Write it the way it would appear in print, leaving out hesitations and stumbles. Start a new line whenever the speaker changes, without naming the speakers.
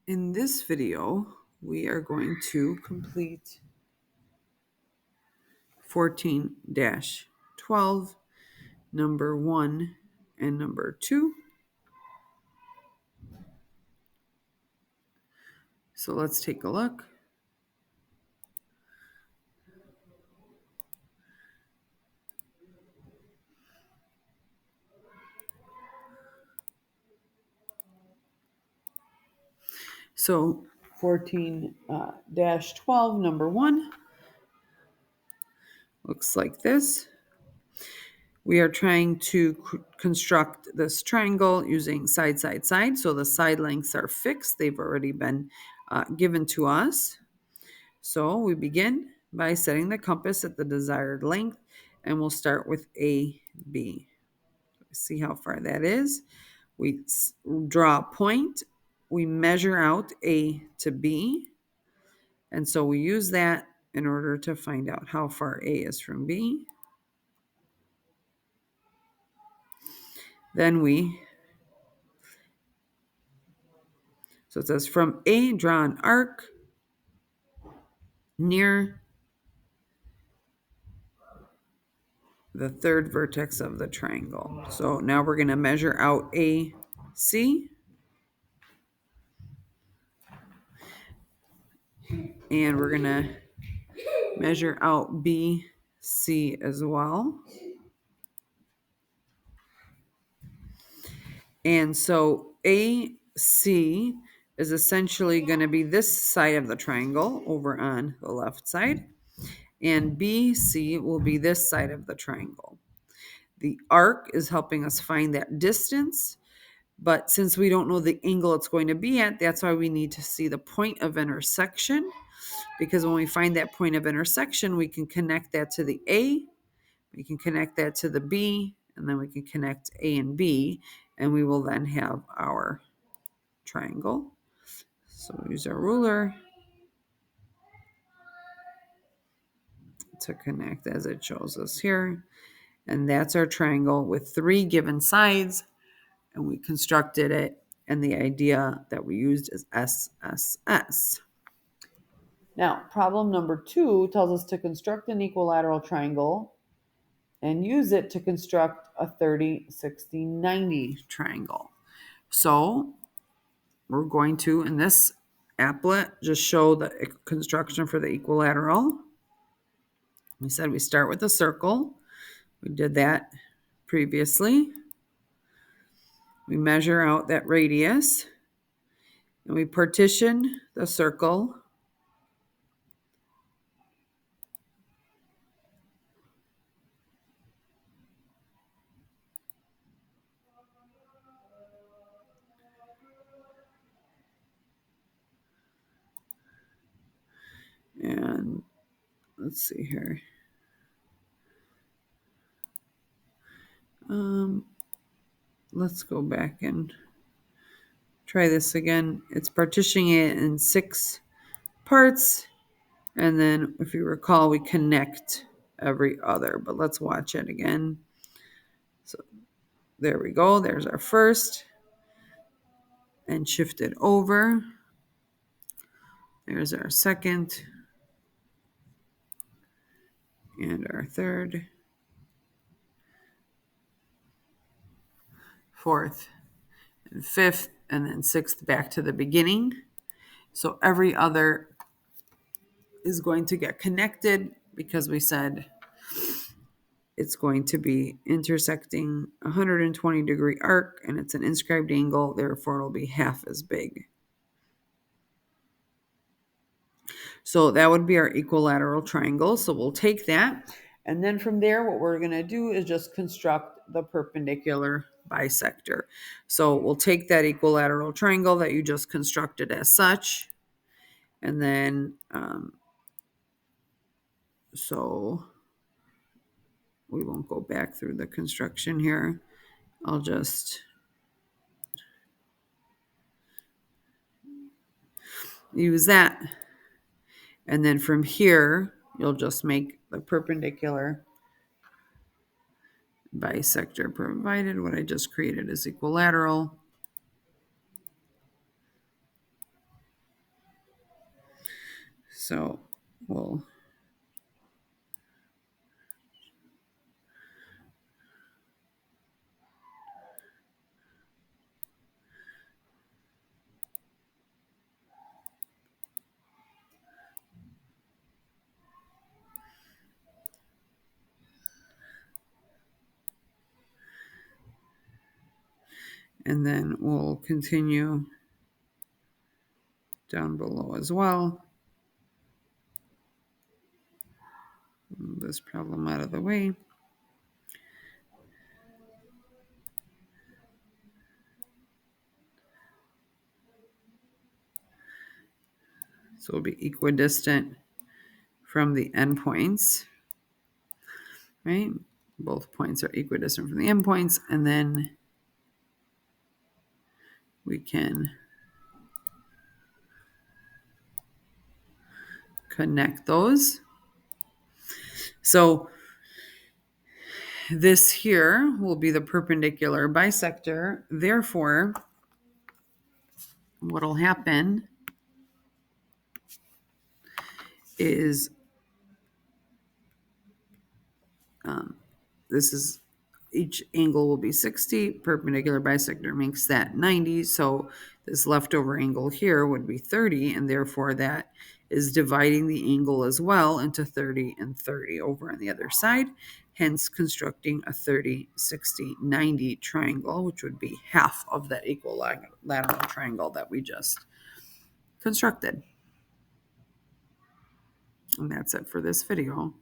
In this video, we are going to complete 14-12, number 1 and number 2. So let's take a look. So 14-12, number 1, looks like this. We are trying to construct this triangle using side, side, side. So the side lengths are fixed. They've already been given to us. So we begin by setting the compass at the desired length, and we'll start with AB. See how far that is. We draw a point. We measure out A to B. And so we use that in order to find out how far A is from B. Then so it says from A, draw an arc near the third vertex of the triangle. So now we're going to measure out AC. And we're going to measure out BC as well. And so AC is essentially going to be this side of the triangle over on the left side. And BC will be this side of the triangle. The arc is helping us find that distance. But since we don't know the angle it's going to be at, that's why we need to see the point of intersection. Because when we find that point of intersection, we can connect that to the A, we can connect that to the B, and then we can connect A and B, and we will then have our triangle. So we'll use our ruler to connect as it shows us here. And that's our triangle with 3 given sides, and we constructed it, and the idea that we used is SSS. Now, problem number 2 tells us to construct an equilateral triangle and use it to construct a 30, 60, 90 triangle. So we're going to, in this applet, just show the construction for the equilateral. We said we start with a circle. We did that previously. We measure out that radius, and we partition the circle. And let's see here. Let's go back and try this again. It's partitioning it in 6 parts. And then if you recall, we connect every other, but let's watch it again. So there we go. There's our first, and shift it over. There's our second and our third, fourth and fifth, and then sixth back to the beginning. So every other is going to get connected because we said it's going to be intersecting a 120 degree arc, and it's an inscribed angle, therefore it'll be half as big. So that would be our equilateral triangle. So we'll take that, and then from there what we're going to do is just construct the perpendicular bisector. So we'll take that equilateral triangle that you just constructed as such, and then so we won't go back through the construction here. I'll just use that. And then from here, you'll just make the perpendicular bisector, provided what I just created is equilateral. So we'll and then we'll continue down below as well. Move this problem out of the way. So it'll be equidistant from the endpoints, right? Both points are equidistant from the endpoints, and then we can connect those. So this here will be the perpendicular bisector. Therefore, what will happen is this is each angle will be 60. Perpendicular bisector makes that 90. So this leftover angle here would be 30, and therefore that is dividing the angle as well into 30 and 30 over on the other side, hence constructing a 30, 60, 90 triangle, which would be half of that equilateral triangle that we just constructed. And that's it for this video.